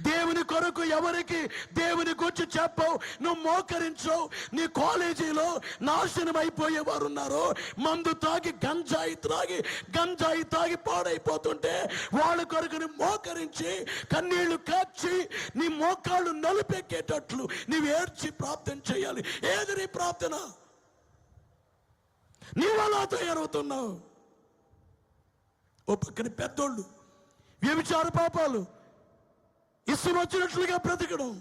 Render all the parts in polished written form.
దేవుని కొరకు ఎవరికి దేవుని గురించి చెప్పవు, నువ్వు మోకరించవు. నీ కాలేజీలో నాశనం అయిపోయేవారు ఉన్నారు. మందు తాగి గంజాయి తాగి పాడైపోతుంటే వాళ్ళ కొరకు నువ్వు మోకరించి కన్నీళ్లు కార్చి నీ మోకాళ్ళు నలుపెక్కేటట్లు నీవు ఏడ్చి ప్రార్థన చేయాలి. ఏది నీ ప్రార్థన? నీవు అలా తయారవుతున్నావు. ఓ పక్కన పెద్దోళ్ళు వ్యభిచార పాపాలు, ఇష్టం వచ్చినట్లుగా బ్రతకడం,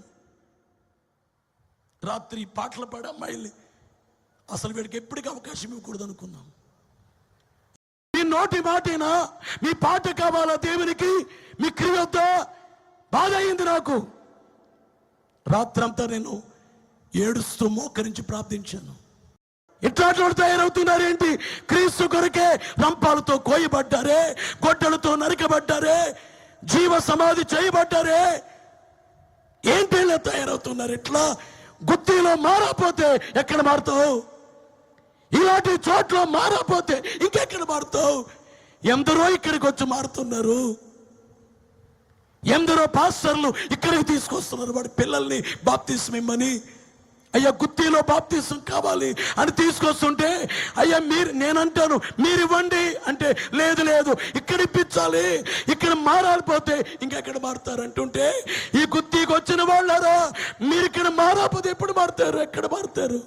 రాత్రి పాటలు పాడే అమ్మాయిల్ని అసలు వీడికి ఎప్పటికీ అవకాశం ఇవ్వకూడదు అనుకున్నాం. మీ నోటి మాటేనా మీ పాట కావాలా దేవునికి? మీ క్రియ వద్దా? బాధ అయింది నాకు. రాత్రంతా నేను ఏడుస్తూ మోకరించి ప్రార్థించాను. ఇట్లాంటి తయారవుతున్నారేంటి? క్రీస్తు కొరకే రంపాలతో కోయబడ్డారే, గొడ్డలతో నరకబడ్డారే, జీవ సమాధి చేయబడ్డారే. ఏంటి ఇలా తయారవుతున్నారు? ఇట్లా గుత్తిలో మారపోతే ఎక్కడ మారుతావు? ఇలాంటి చోట్ల మారపోతే ఇంకెక్కడ మారుతావు? ఎందరో ఇక్కడికి వచ్చి మారుతున్నారు. ఎందరో పాస్టర్లు ఇక్కడికి తీసుకొస్తున్నారు వాడి పిల్లల్ని బాప్తిస్మం ఇమ్మని. అయ్యా గుత్తిలో బాప్తిసం కావాలి అని తీసుకొస్తుంటే, అయ్యా నేనంటాను మీరు ఇవ్వండి అంటే, లేదు ఇక్కడ ఇప్పించాలి, ఇక్కడ మారాలిపోతే ఇంకెక్కడ మారుతారు అంటుంటే, ఈ గుత్తికి వచ్చిన వాళ్ళారా మీరు ఇక్కడ మారాపోతే ఎప్పుడు మారుతారు? ఎక్కడ మారుతారు?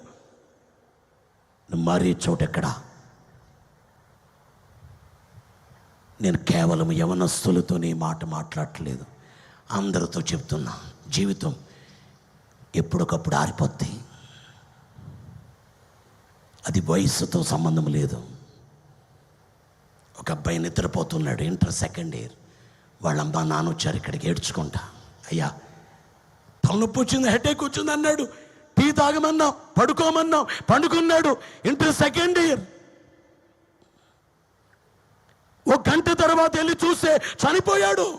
మారే చోటు ఎక్కడా? నేను కేవలం యవనస్తులతో నీ మాట మాట్లాడట్లేదు, అందరితో చెప్తున్నా. జీవితం ఎప్పటికప్పుడు ఆరిపోద్ది. అది వయస్సుతో సంబంధం లేదు. ఒక అబ్బాయి నిద్రపోతున్నాడు, ఇంటర్ సెకండ్ ఇయర్. వాళ్ళ అమ్మ నాన్న వచ్చారు ఇక్కడికి ఏడ్చుకుంటా. అయ్యా తలనొప్పి వచ్చింది, హెడేక్ వచ్చింది అన్నాడు. టీ తాగమన్నాం, పడుకోమన్నాం, పండుకున్నాడు. Inter second year. ఒక గంట తర్వాత వెళ్ళి చూస్తే చనిపోయాడు.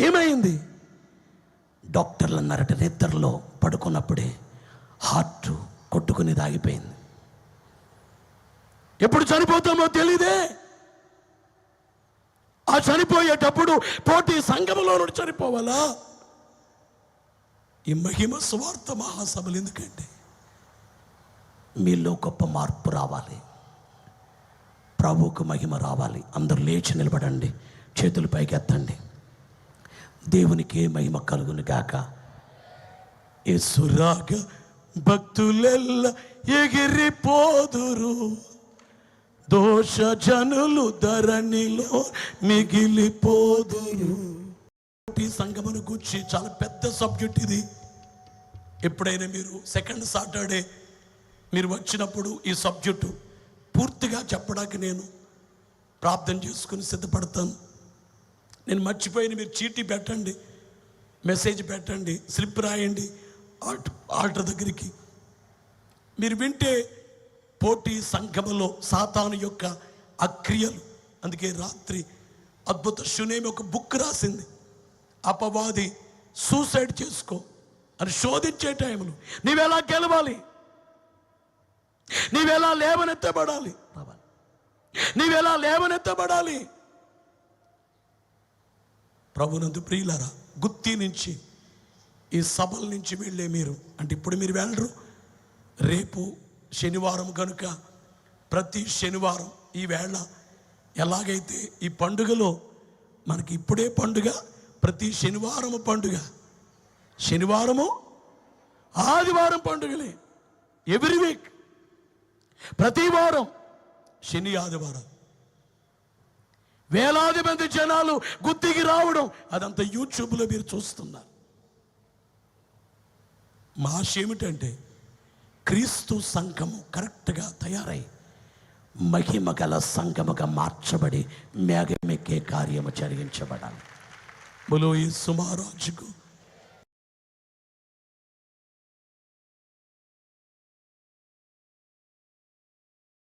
ఏమైంది? డాక్టర్లు అన్నారట నిద్రలో పడుకున్నప్పుడే హార్ట్ కొట్టుకుని ఆగిపోయింది. ఎప్పుడు చనిపోతామో తెలీదే. ఆ చనిపోయేటప్పుడు పోటీ సంఘములో నుండి చనిపోవాలా? ఈ మహిమ స్వార్థ మహాసభలు ఎందుకంటే మీలో గొప్ప మార్పు రావాలి, ప్రభువుకు మహిమ రావాలి. అందరూ లేచి నిలబడండి, చేతులు పైకి ఎత్తండి. దేవునికి మహిమ కలుగును గాక. యేసురాగ భక్తులెల్ల ఎగిరిపోదురు, దోష జనులు ధరణిలో మిగిలిపోదురు. ఈ సంగమను గురించి చాలా పెద్ద సబ్జెక్ట్ ఇది. ఎప్పుడైనా మీరు సెకండ్ సాటర్డే మీరు వచ్చినప్పుడు ఈ సబ్జెక్టు పూర్తిగా చెప్పడానికి నేను ప్రార్థన చేసుకుని సిద్ధపడతాను. నేను మర్చిపోయిన మీరు చీటీ పెట్టండి, మెసేజ్ పెట్టండి, స్లిప్ రాయండి ఆల్టర్ దగ్గరికి. మీరు వింటే పోటీ సంఘములో సాతాను యొక్క అక్రియలు. అందుకే రాత్రి అద్భుత శూన్యం ఒక బుక్ రాసింది, అపవాది సూసైడ్ చేసుకో అని శోధించే టైంలో నీవెలా గెలవాలి, నీవెలా లేవనెత్తబడాలి. ప్రభునందు ప్రియులారా, గుత్తి నుంచి ఈ సభల నుంచి వెళ్ళే మీరు అంటే ఇప్పుడు మీరు వెళ్ళరు, రేపు శనివారం కనుక ప్రతి శనివారం ఈ వేళ ఎలాగైతే ఈ పండుగలో మనకి ఇప్పుడే పండుగ, ప్రతి శనివారము పండుగ, శనివారము ఆదివారం పండుగలే. ఎవ్రీ వీక్ ప్రతి వారం శని ఆదివారం వేలాది మంది జనాలు గుత్తికి రావడం, అదంతా యూట్యూబ్లో మీరు చూస్తున్నారు. మా ఆశ ఏమిటంటే క్రీస్తు సంఘము కరెక్ట్గా తయారై మహిమ గల సంఘముగా మార్చబడి మేఘమెక్కే కార్యము జరిగించబడాలి. బోలో యేసు మహారాజుకు